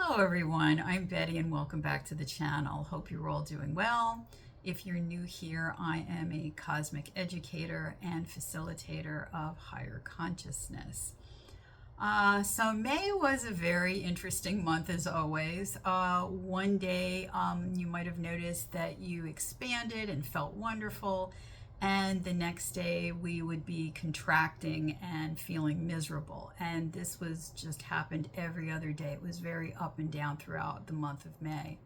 Hello everyone, I'm Betty and welcome back to the channel. Hope you're all doing well. If you're new here, I am a cosmic educator and facilitator of higher consciousness. So May was a very interesting month as always. One day you might have noticed that you expanded and felt wonderful, and the next day we would be contracting and feeling miserable. And this was just happened every other day. It was very up and down throughout the month of May.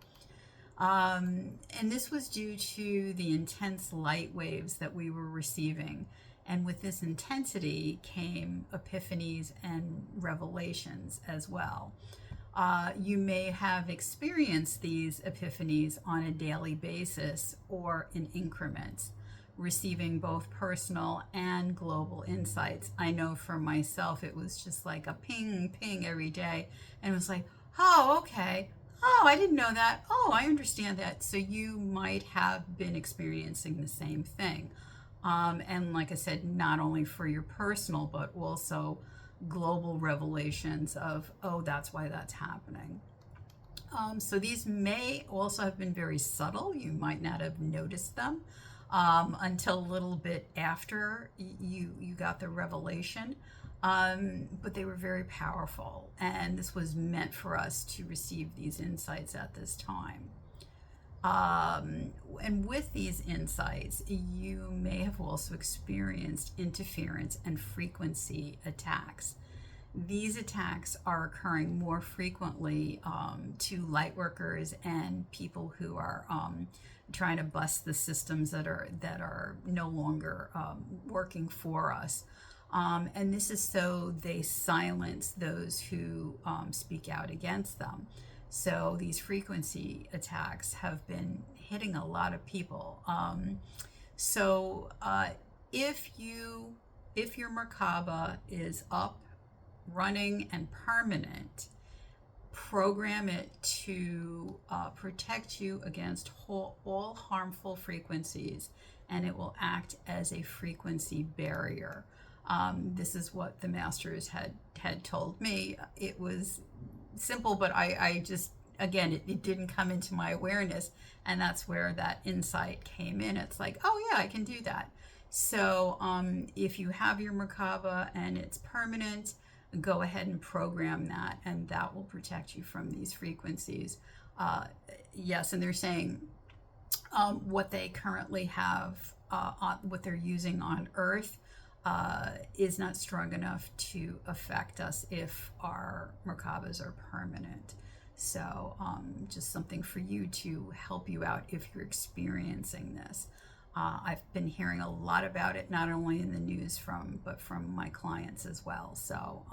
And this was due to the intense light waves that we were receiving. And with this intensity came epiphanies and revelations as well. You may have experienced these epiphanies on a daily basis or in increments, receiving both personal and global insights. I know for myself, it was just like a ping, ping every day. And it was like, oh, okay. Oh, I didn't know that. Oh, I understand that. So you might have been experiencing the same thing. And like I said, not only for your personal, but also global revelations of, oh, that's why that's happening. So these may also have been very subtle. You might not have noticed them until a little bit after you got the revelation. But they were very powerful, and this was meant for us to receive these insights at this time. And with these insights, you may have also experienced interference and frequency attacks. These attacks are occurring more frequently to light workers and people who are trying to bust the systems that are no longer working for us. And this is so they silence those who speak out against them. So these frequency attacks have been hitting a lot of people. If your Merkaba is up, running, and permanent, program it to protect you against all harmful frequencies, and it will act as a frequency barrier. This is what the masters had told me. It was simple, but I just, again, it didn't come into my awareness, and that's where that insight came in. It's like, oh yeah, I can do that. So if you have your Merkaba and it's permanent, go ahead and program that, and that will protect you from these frequencies. Yes, and they're saying what they currently have, what they're using on Earth, is not strong enough to affect us if our Merkabas are permanent. So just something for you to help you out if you're experiencing this. I've been hearing a lot about it, not only in the news but from my clients as well. So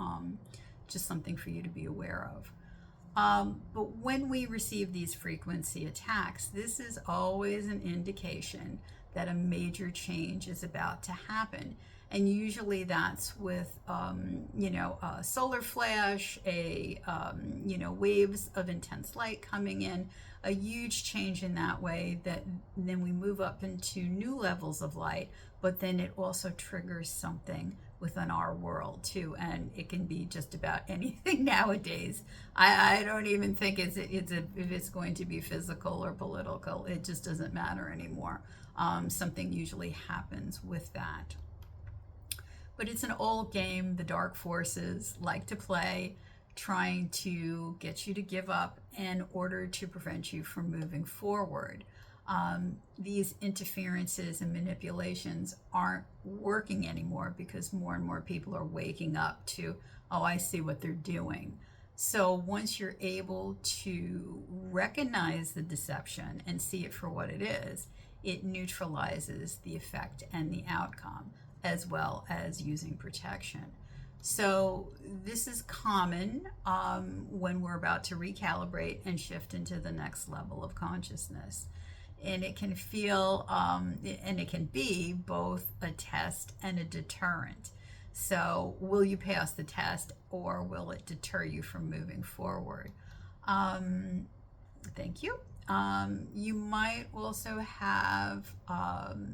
just something for you to be aware of. But when we receive these frequency attacks, this is always an indication that a major change is about to happen. And usually that's with, a solar flash, waves of intense light coming in, a huge change in that way, that then we move up into new levels of light, but then it also triggers something within our world too. And it can be just about anything nowadays. I don't even think if it's going to be physical or political. It just doesn't matter anymore. Something usually happens with that. But it's an old game the dark forces like to play, trying to get you to give up in order to prevent you from moving forward. These interferences and manipulations aren't working anymore because more and more people are waking up to, oh, I see what they're doing. So once you're able to recognize the deception and see it for what it is, it neutralizes the effect and the outcome, as well as using protection. So this is common when we're about to recalibrate and shift into the next level of consciousness. And it can feel, and it can be both a test and a deterrent. So will you pass the test, or will it deter you from moving forward? Thank you. You might also have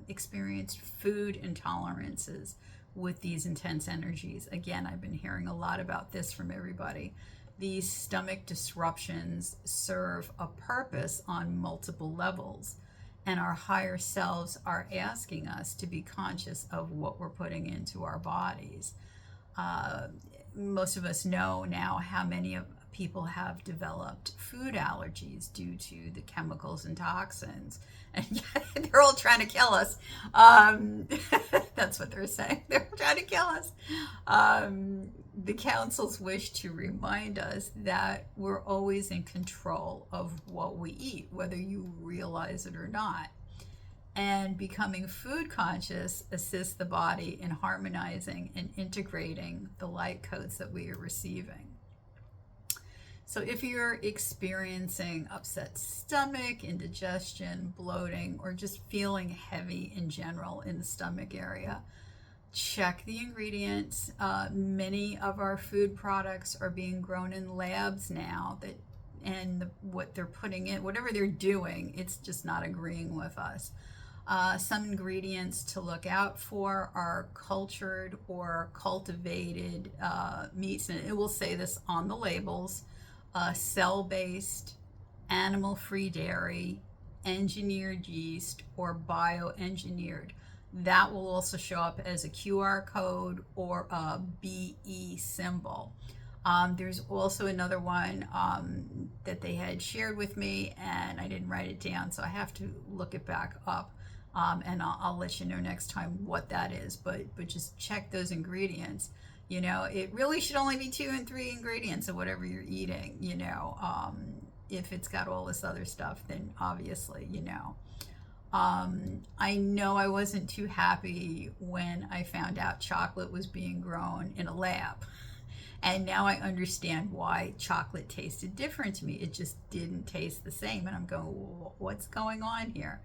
experienced food intolerances with these intense energies. Again, I've been hearing a lot about this from everybody. these stomach disruptions serve a purpose on multiple levels, and our higher selves are asking us to be conscious of what we're putting into our bodies. Most of us know now how many people have developed food allergies due to the chemicals and toxins, and yet they're all trying to kill us. That's what they're saying. They're trying to kill us. The councils wish to remind us that we're always in control of what we eat, whether you realize it or not. And becoming food conscious assists the body in harmonizing and integrating the light codes that we are receiving. So if you're experiencing upset stomach, indigestion, bloating, or just feeling heavy in general in the stomach area, check the ingredients. Many of our food products are being grown in labs now, what they're putting in, whatever they're doing, it's just not agreeing with us. Some ingredients to look out for are cultured or cultivated meats, and it will say this on the labels: cell-based, animal-free dairy, engineered yeast, or bioengineered. That will also show up as a QR code or a BE symbol. There's also another one that they had shared with me, and I didn't write it down, so I have to look it back up. And I'll let you know next time what that is, but just check those ingredients. You know, it really should only be 2 and 3 ingredients of whatever you're eating, you know. If it's got all this other stuff, then obviously, you know. I know I wasn't too happy when I found out chocolate was being grown in a lab. And now I understand why chocolate tasted different to me. It just didn't taste the same. And I'm going, what's going on here?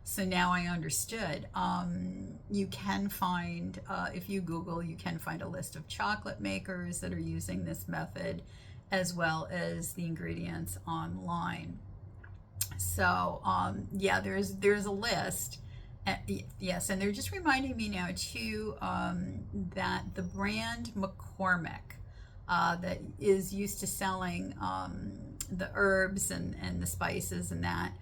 So now I understood. You can find, if you Google, you can find a list of chocolate makers that are using this method, as well as the ingredients online. So yeah, there's a list. Yes, and they're just reminding me now too that the brand McCormick that is used to selling the herbs and the spices and that,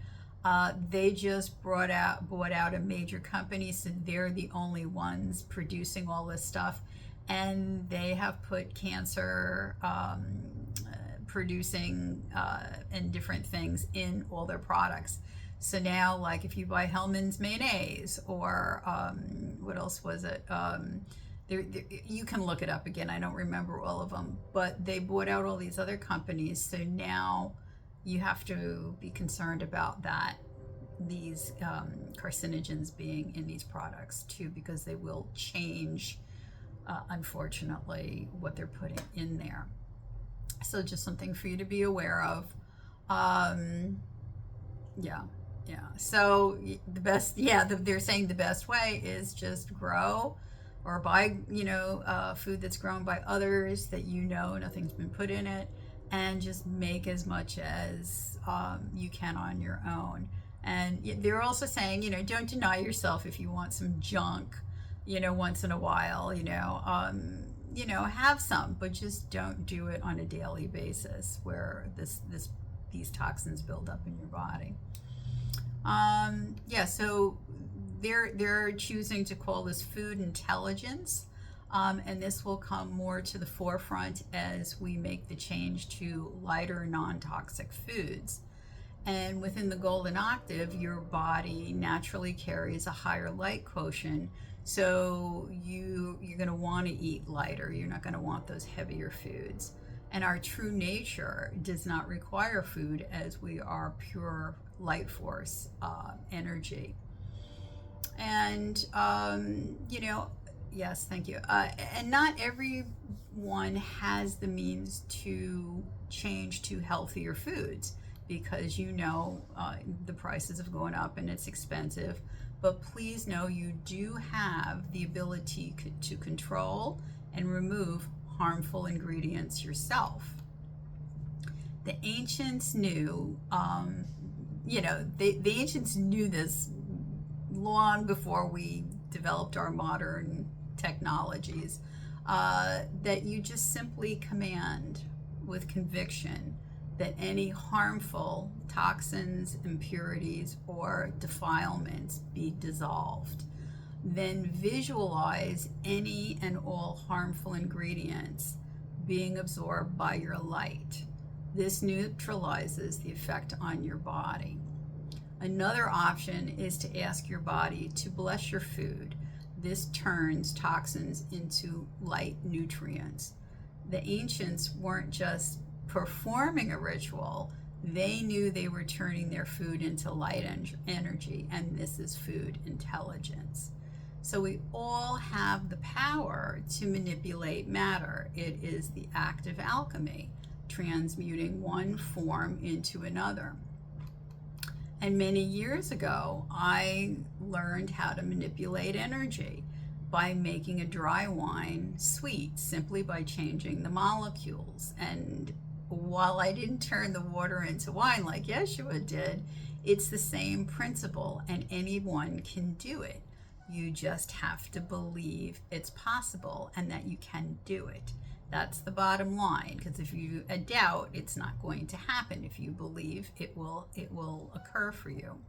they just bought out a major company, so they're the only ones producing all this stuff, and they have put cancer producing and different things in all their products. So now, like if you buy Hellmann's mayonnaise or what else was it? You can look it up again. I don't remember all of them, but they bought out all these other companies. So now you have to be concerned about that, these carcinogens being in these products too, because they will change, unfortunately, what they're putting in there. So just something for you to be aware of. Yeah. So the best, they're saying the best way is just grow or buy, food that's grown by others that nothing's been put in it, and just make as much as you can on your own. And they're also saying, don't deny yourself if you want some junk, once in a while, have some, but just don't do it on a daily basis where these toxins build up in your body. So they're choosing to call this food intelligence, and this will come more to the forefront as we make the change to lighter, non-toxic foods. And within the golden octave, your body naturally carries a higher light quotient, so you're going to want to eat lighter. You're not going to want those heavier foods. And our true nature does not require food, as we are pure light force energy. And, yes, thank you. And not everyone has the means to change to healthier foods, because the prices have gone up and it's expensive. But please know you do have the ability to control and remove harmful ingredients yourself. The ancients knew, the ancients knew this long before we developed our modern technologies, that you just simply command with conviction that any harmful toxins, impurities, or defilements be dissolved. Then visualize any and all harmful ingredients being absorbed by your light. This neutralizes the effect on your body. Another option is to ask your body to bless your food. This turns toxins into light nutrients. The ancients weren't just performing a ritual, they knew they were turning their food into light energy, and this is food intelligence. So we all have the power to manipulate matter. It is the act of alchemy, transmuting one form into another. And many years ago, I learned how to manipulate energy by making a dry wine sweet, simply by changing the molecules. And while I didn't turn the water into wine like Yeshua did, it's the same principle, and anyone can do it. You just have to believe it's possible and that you can do it. That's the bottom line, because if you doubt, it's not going to happen. If you believe, it will occur for you.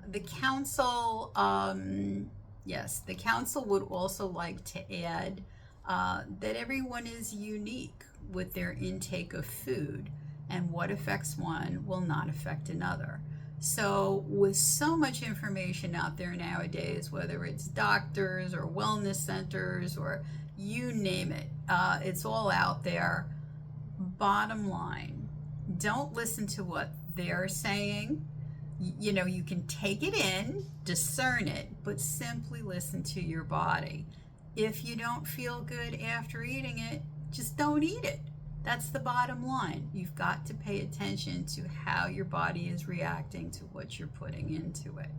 The council, the council would also like to add that everyone is unique with their intake of food, and what affects one will not affect another. So with so much information out there nowadays, whether it's doctors or wellness centers or you name it, it's all out there. Bottom line, don't listen to what they're saying. You know, you can take it in, discern it, but simply listen to your body. If you don't feel good after eating it, just don't eat it. That's the bottom line. You've got to pay attention to how your body is reacting to what you're putting into it.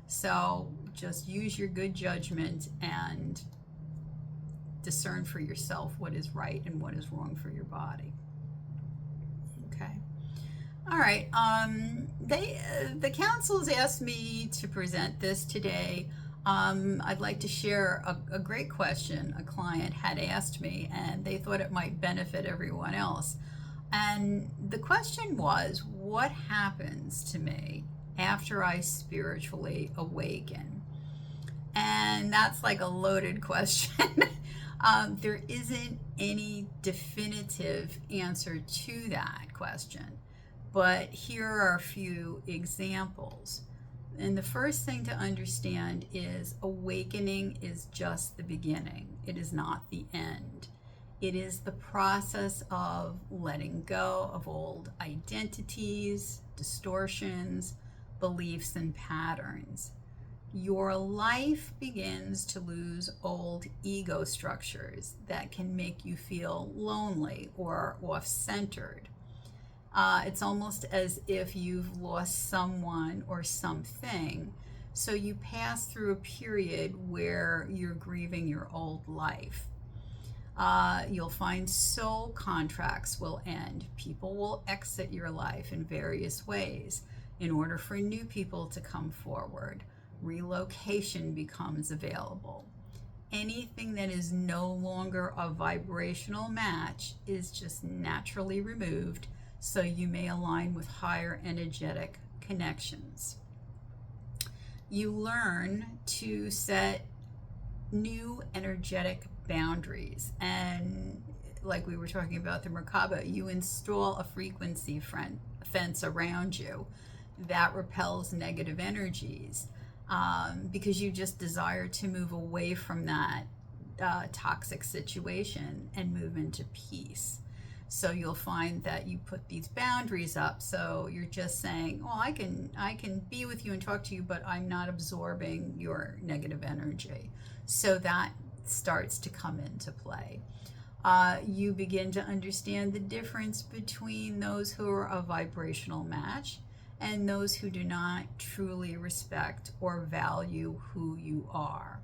So just use your good judgment and discern for yourself what is right and what is wrong for your body. Okay. All right. The council's asked me to present this today. I'd like to share a great question a client had asked me, and they thought it might benefit everyone else. And the question was, what happens to me after I spiritually awaken? And that's like a loaded question. There isn't any definitive answer to that question, but here are a few examples. And the first thing to understand is awakening is just the beginning. It is not the end. It is the process of letting go of old identities, distortions, beliefs, and patterns. Your life begins to lose old ego structures that can make you feel lonely or off-centered. It's almost as if you've lost someone or something, so you pass through a period where you're grieving your old life. You'll find soul contracts will end. People will exit your life in various ways in order for new people to come forward. Relocation becomes available. Anything that is no longer a vibrational match is just naturally removed, so you may align with higher energetic connections. You learn to set new energetic boundaries, and like we were talking about the Merkaba, you install a frequency fence around you that repels negative energies, because you just desire to move away from that toxic situation and move into peace. So you'll find that you put these boundaries up, so you're just saying, well, I can be with you and talk to you, but I'm not absorbing your negative energy. So that starts to come into play. You begin to understand the difference between those who are a vibrational match and those who do not truly respect or value who you are.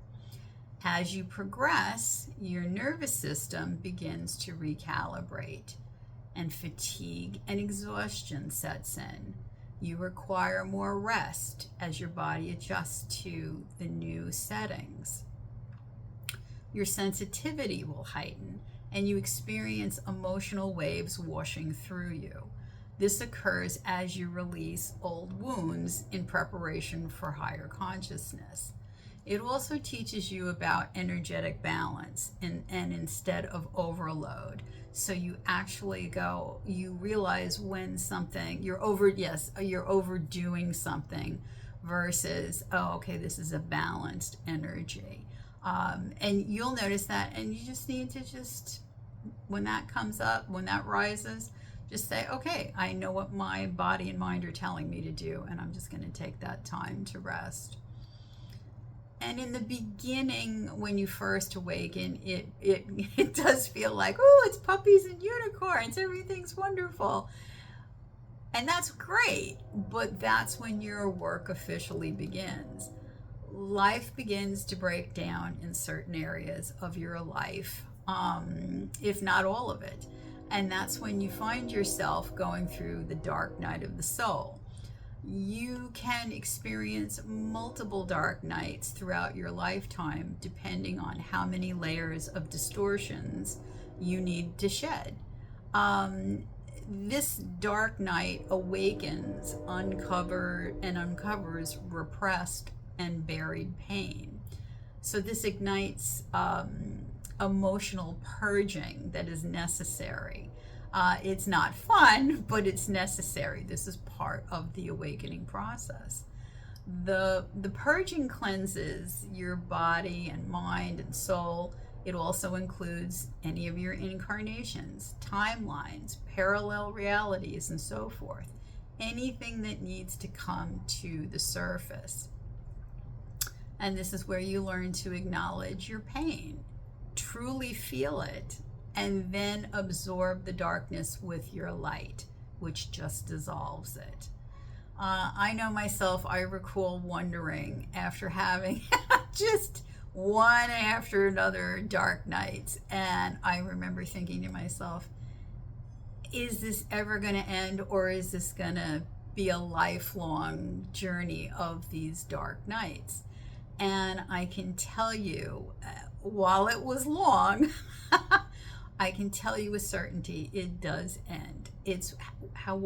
As you progress, your nervous system begins to recalibrate, and fatigue and exhaustion sets in. You require more rest as your body adjusts to the new settings. Your sensitivity will heighten, and you experience emotional waves washing through you. This occurs as you release old wounds in preparation for higher consciousness. It also teaches you about energetic balance and instead of overload. So you actually you realize when something, you're overdoing something versus, oh, okay, this is a balanced energy. And you'll notice that, and you just need to when that comes up, when that rises, just say, okay, I know what my body and mind are telling me to do, and I'm just going to take that time to rest. And in the beginning, when you first awaken, it does feel like, oh, it's puppies and unicorns, everything's wonderful. And that's great, but that's when your work officially begins. Life begins to break down in certain areas of your life, if not all of it. And that's when you find yourself going through the dark night of the soul. You can experience multiple dark nights throughout your lifetime, depending on how many layers of distortions you need to shed. This dark night awakens, uncovers repressed and buried pain. So this ignites emotional purging that is necessary. It's not fun, but it's necessary. This is part of the awakening process. The purging cleanses your body and mind and soul. It also includes any of your incarnations, timelines, parallel realities, and so forth. Anything that needs to come to the surface. And this is where you learn to acknowledge your pain, truly feel it, and then absorb the darkness with your light, which just dissolves it. I know myself, I recall wondering after having just one after another dark nights, and I remember thinking to myself, is this ever going to end, or is this going to be a lifelong journey of these dark nights? And I can tell you, while it was long, I can tell you with certainty it does end. It's how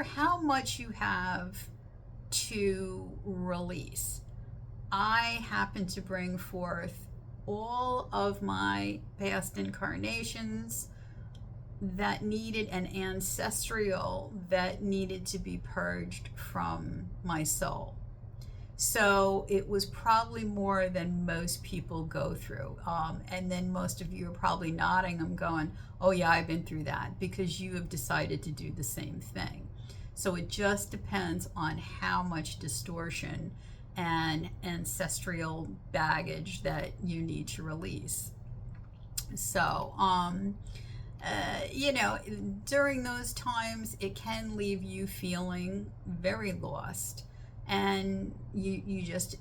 how much you have to release. I happen to bring forth all of my past incarnations that needed, an ancestral that needed to be purged from my soul. So it was probably more than most people go through. And then most of you are probably nodding. I'm going, oh yeah, I've been through that, because you have decided to do the same thing. So it just depends on how much distortion and ancestral baggage that you need to release. So, during those times, it can leave you feeling very lost. And you just,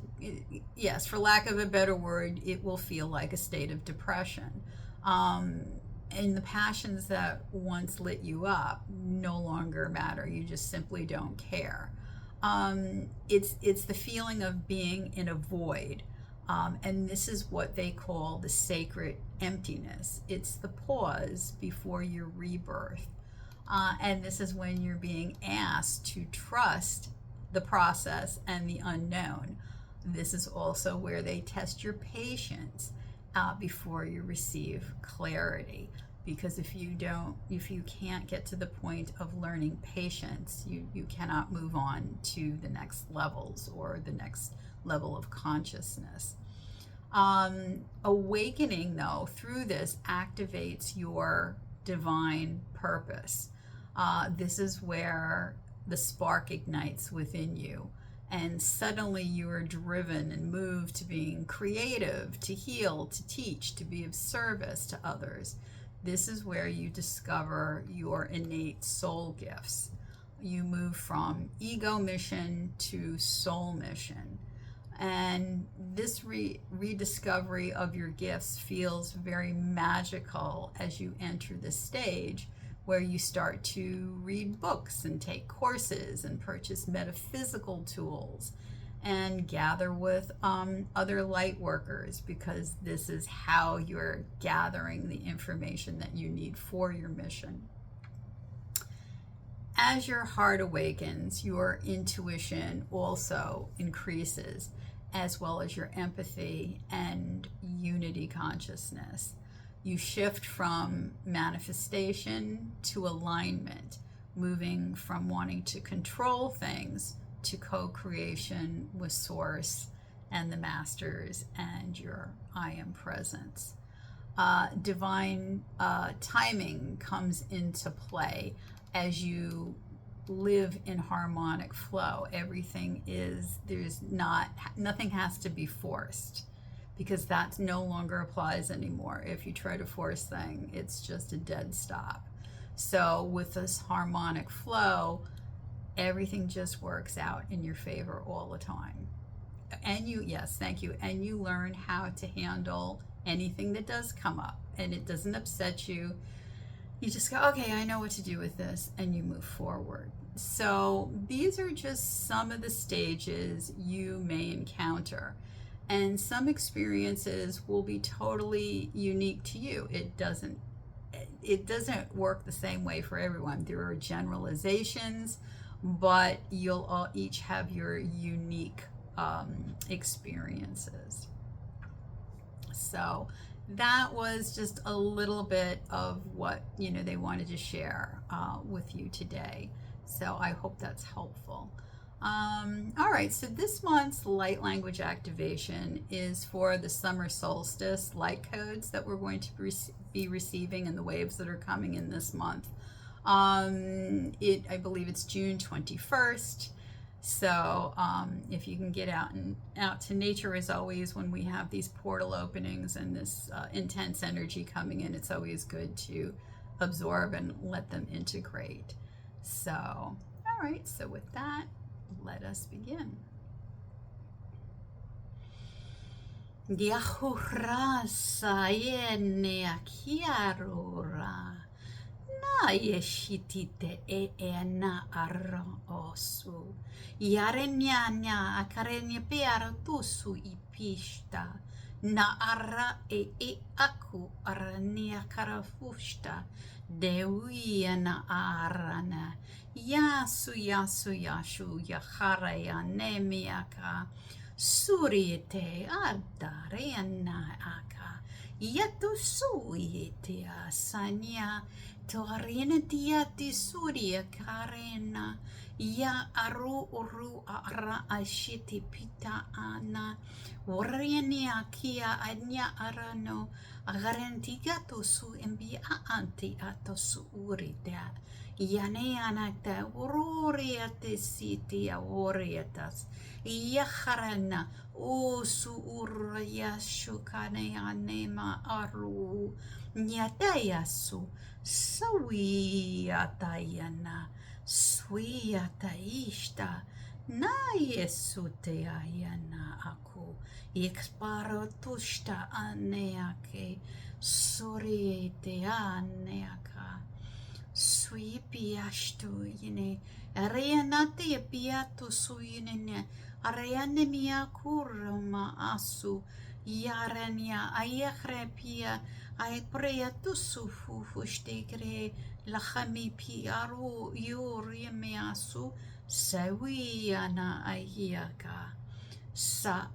yes, for lack of a better word, it will feel like a state of depression. And the passions that once lit you up no longer matter. You just simply don't care. It's the feeling of being in a void. And this is what they call the sacred emptiness. It's the pause before your rebirth. And this is when you're being asked to trust the process and the unknown. This is also where they test your patience before you receive clarity. Because if you can't get to the point of learning patience, you cannot move on to the next levels or the next level of consciousness. Awakening, though, through this activates your divine purpose. This is where the spark ignites within you, and suddenly you are driven and moved to being creative, to heal, to teach, to be of service to others. This is where you discover your innate soul gifts. You move from ego mission to soul mission. And this rediscovery of your gifts feels very magical as you enter this stage where you start to read books and take courses and purchase metaphysical tools. and gather with other light workers, because this is how you're gathering the information that you need for your mission. As your heart awakens, your intuition also increases, as well as your empathy and unity consciousness. You shift from manifestation to alignment, moving from wanting to control things to co-creation with Source and the Masters and your I Am presence. Divine timing comes into play as you live in harmonic flow. Everything is, nothing has to be forced, because that no longer applies anymore. If you try to force things, it's just a dead stop. So with this harmonic flow, everything just works out in your favor all the time. And you, yes, thank you. And you learn how to handle anything that does come up, and it doesn't upset you. You just go, okay, I know what to do with this, and you move forward. So these are just some of the stages you may encounter. And some experiences will be totally unique to you. It doesn't work the same way for everyone. There are generalizations, but you'll all each have your unique experiences. So that was just a little bit of what they wanted to share with you today. So I hope that's helpful. All right, so this month's light language activation is for the summer solstice light codes that we're going to be receiving, and the waves that are coming in this month. I believe it's June 21st. So if you can get out to nature, as always, when we have these portal openings and this intense energy coming in, it's always good to absorb and let them integrate. So, all right, so with that, let us begin. Yahura sayenea kiarura. Na yeshitite na arra osu. Yarenya akarenya peara tusu ipista. Na arra aku arania karafusta. Dewia na arana. Yasu yahara ya nemiaka. Surite adarena aka. Yato suite asanya. Torina diati suria karena. Ya aru ara ashiti pita ana. Warriani akia anya arano. Agarentigato su embia anti ato su urida. Yane anakta uroriate siti aurietas. Yaharana o su urya shukane anema aru. Nyatayasu sawiyatayana swiyataishta na yesu te ayana aku exparo tushta aneake suriete aneaka swipiashtu yine areanate piatu suyine areane miakurma asu yarania ayakrepia ai prea tu sufu fustegre la khami piaru yuri measu sawiana ayaka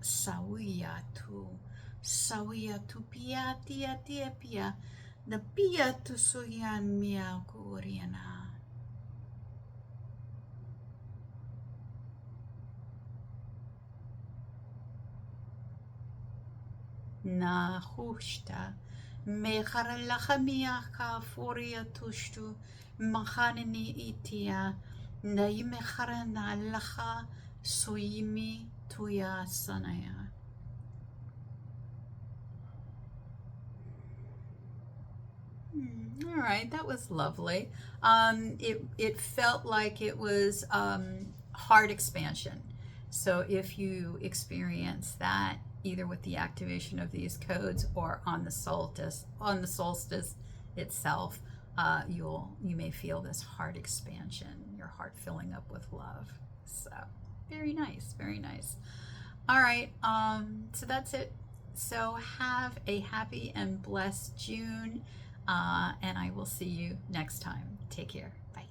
sawiyatu pia tia the pia tu suyan mia kuriana. Na hushta me kharalahamia ka furia tushtu mahanini itia na ime kharana laha suimi tuya sanaya. All right, that was lovely. It felt like it was heart expansion. So if you experience that, either with the activation of these codes or on the solstice itself, you may feel this heart expansion, your heart filling up with love. So Very nice, very nice. All right, so that's it. So have a happy and blessed June, and I will see you next time. Take care. Bye.